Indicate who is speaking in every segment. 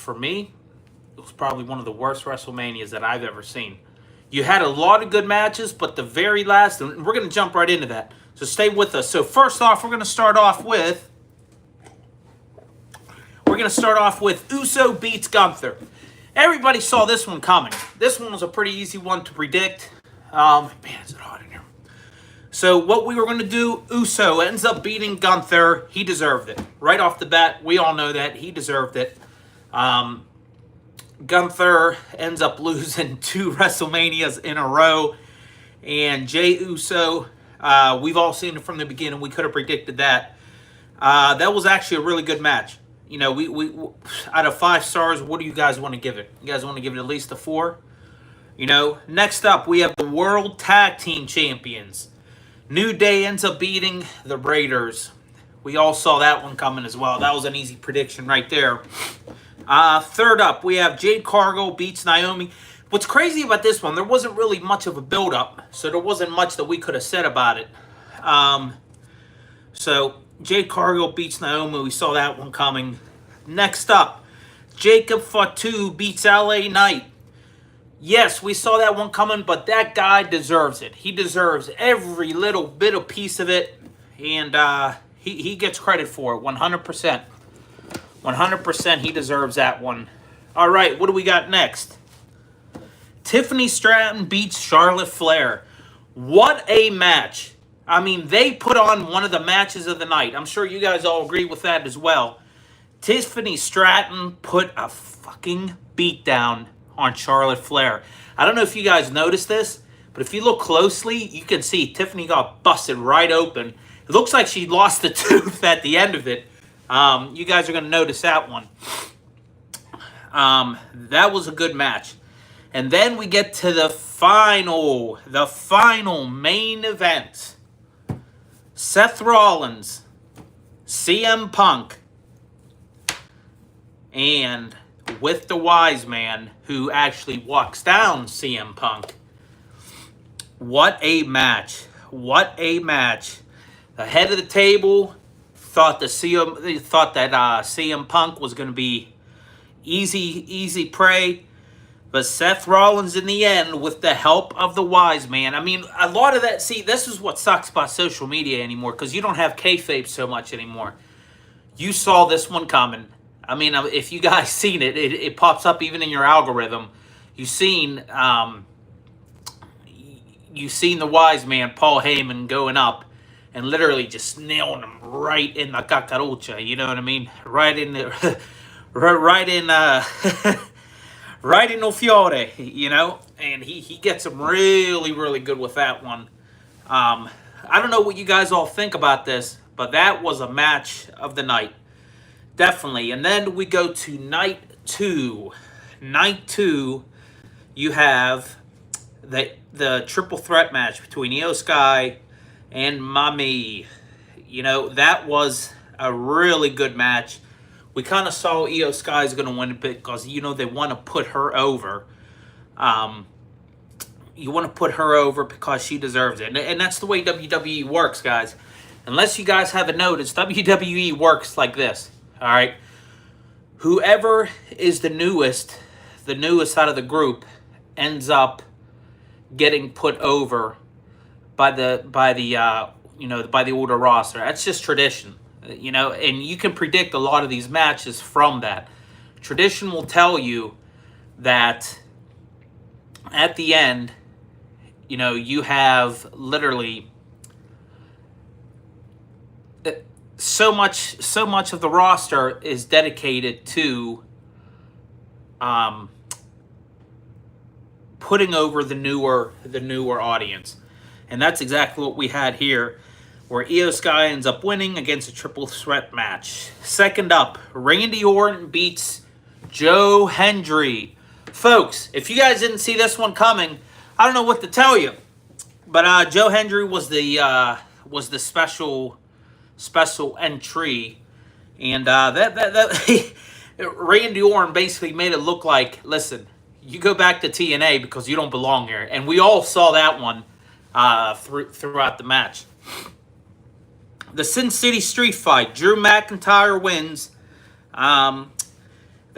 Speaker 1: for me, it was probably one of the worst WrestleManias that I've ever seen. You had a lot of good matches, but the very last, and we're going to jump right into that. So stay with us. So first off, we're going to start off with Uso beats Gunther. Everybody saw this one coming. This one was a pretty easy one to predict. Man, is it hot in here? So what we were going to do, Uso ends up beating Gunther. He deserved it. Right off the bat, we all know that. He deserved it. Gunther ends up losing 2 WrestleManias in a row. And Jey Uso, we've all seen it from the beginning. We could have predicted that. That was actually a really good match. You know, we out of 5 stars, what do you guys want to give it? You guys want to give it at least a 4? You know, next up, we have the World Tag Team Champions. New Day ends up beating the Raiders. We all saw that one coming as well. That was an easy prediction right there. Third up, we have Jade Cargill beats Naomi. What's crazy about this one, there wasn't really much of a build-up, so there wasn't much that we could have said about it. So Jade Cargill beats Naomi. We saw that one coming. Next up, Jacob Fatu beats LA Knight. Yes, we saw that one coming, but that guy deserves it. He deserves every little bit of piece of it, and he gets credit for it, 100%. 100% he deserves that one. All right, what do we got next? Tiffany Stratton beats Charlotte Flair. What a match. I mean, they put on one of the matches of the night. I'm sure you guys all agree with that as well. Tiffany Stratton put a fucking beatdown on Charlotte Flair. I don't know if you guys noticed this, but if you look closely, you can see Tiffany got busted right open. It looks like she lost a tooth at the end of it. You guys are going to notice that one. That was a good match. And then we get to the final main event. Seth Rollins, CM Punk, and with the wise man who actually walks down CM Punk. What a match. What a match. The head of the table thought that CM Punk was going to be easy prey. But Seth Rollins in the end, with the help of the wise man. I mean, a lot of that, see, this is what sucks about social media anymore, because you don't have kayfabe so much anymore. You saw this one coming. I mean, if you guys seen it, it pops up even in your algorithm. You've seen the wise man, Paul Heyman, going up and literally just nailing him right in the cacarucha. You know what I mean? Right in the, right in no fiore, you know? And he gets him really, really good with that one. I don't know what you guys all think about this, but that was a match of the night. Definitely. And then we go to night 2. Night 2, you have the triple threat match between Io Sky and Mami. You know, that was a really good match. We kind of saw Io Sky is going to win it because, you know, they want to put her over. You want to put her over because she deserves it. And that's the way WWE works, guys. Unless you guys haven't noticed, WWE works like this. All right? Whoever is the newest out of the group ends up getting put over by the older roster. That's just tradition. You know, and you can predict a lot of these matches from that. Tradition will tell you that at the end, you know, you have literally so much of the roster is dedicated to putting over the newer audience. And that's exactly what we had here, where Io Sky ends up winning against a triple threat match. Second up, Randy Orton beats Joe Hendry. Folks, if you guys didn't see this one coming, I don't know what to tell you. But Joe Hendry was the special entry, and that Randy Orton basically made it look like, listen, you go back to TNA because you don't belong here, and we all saw that one throughout the match. The Sin City Street Fight. Drew McIntyre wins. That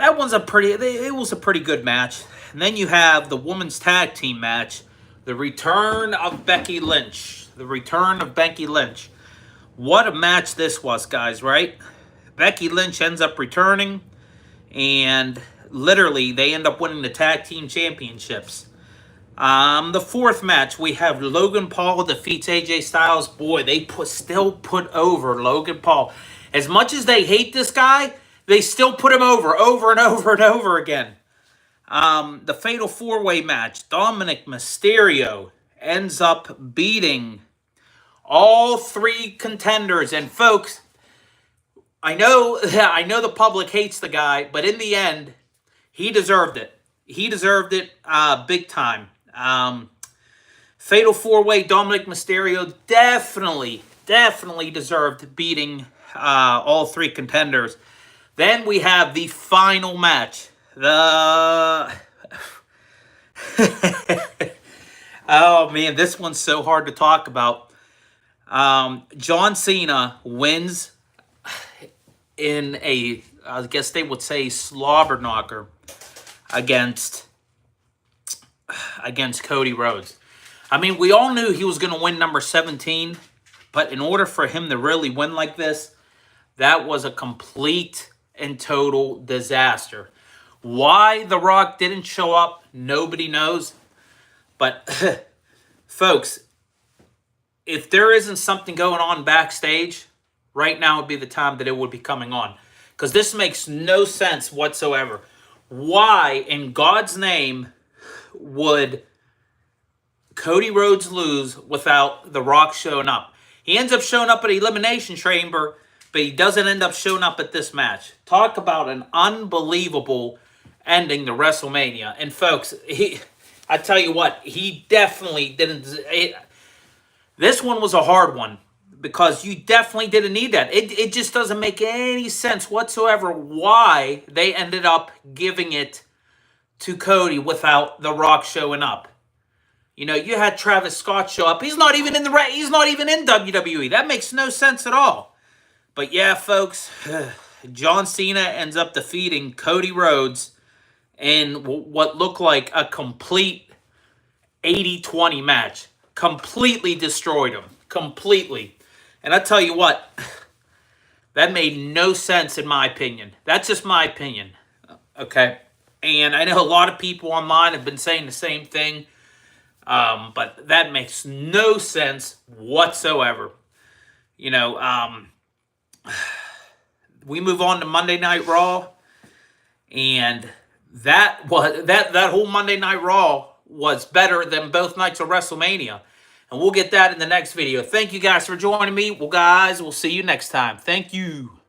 Speaker 1: that one's it was a pretty good match. And then you have the women's tag team match, the return of Becky Lynch. The return of Becky Lynch. What a match this was, guys, right? Becky Lynch ends up returning, and literally they end up winning the tag team championships. The fourth match, we have Logan Paul defeats AJ Styles. Boy, they still put over Logan Paul. As much as they hate this guy, they still put him over and over and over again. The Fatal 4-Way match, Dominic Mysterio ends up beating all three contenders. And folks, I know the public hates the guy, but in the end, he deserved it. He deserved it big time. Fatal 4-Way, Dominic Mysterio definitely deserved beating all three contenders. Then we have the final match. Oh man, this one's so hard to talk about. John Cena wins in a, I guess they would say, slobber knocker against Cody Rhodes. I mean, we all knew he was going to win number 17, but in order for him to really win like this, that was a complete and total disaster. Why The Rock didn't show up, nobody knows. But, folks, if there isn't something going on backstage, right now would be the time that it would be coming on. Because this makes no sense whatsoever. Why, in God's name, would Cody Rhodes lose without The Rock showing up? He ends up showing up at Elimination Chamber, but he doesn't end up showing up at this match. Talk about an unbelievable ending to WrestleMania. And folks, I tell you what, he definitely didn't. This one was a hard one because you definitely didn't need that. It just doesn't make any sense whatsoever why they ended up giving it to Cody without The Rock showing up. You know, you had Travis Scott show up. He's not even in WWE. That makes no sense at all. But yeah, folks, John Cena ends up defeating Cody Rhodes in what looked like a complete 80-20 match. Completely destroyed him. Completely. And I tell you what, that made no sense in my opinion. That's just my opinion. Okay? And I know a lot of people online have been saying the same thing. But that makes no sense whatsoever. You know, we move on to Monday Night Raw, and that whole Monday Night Raw was better than both nights of WrestleMania. And we'll get that in the next video. Thank you guys for joining me. Well, guys, we'll see you next time. Thank you.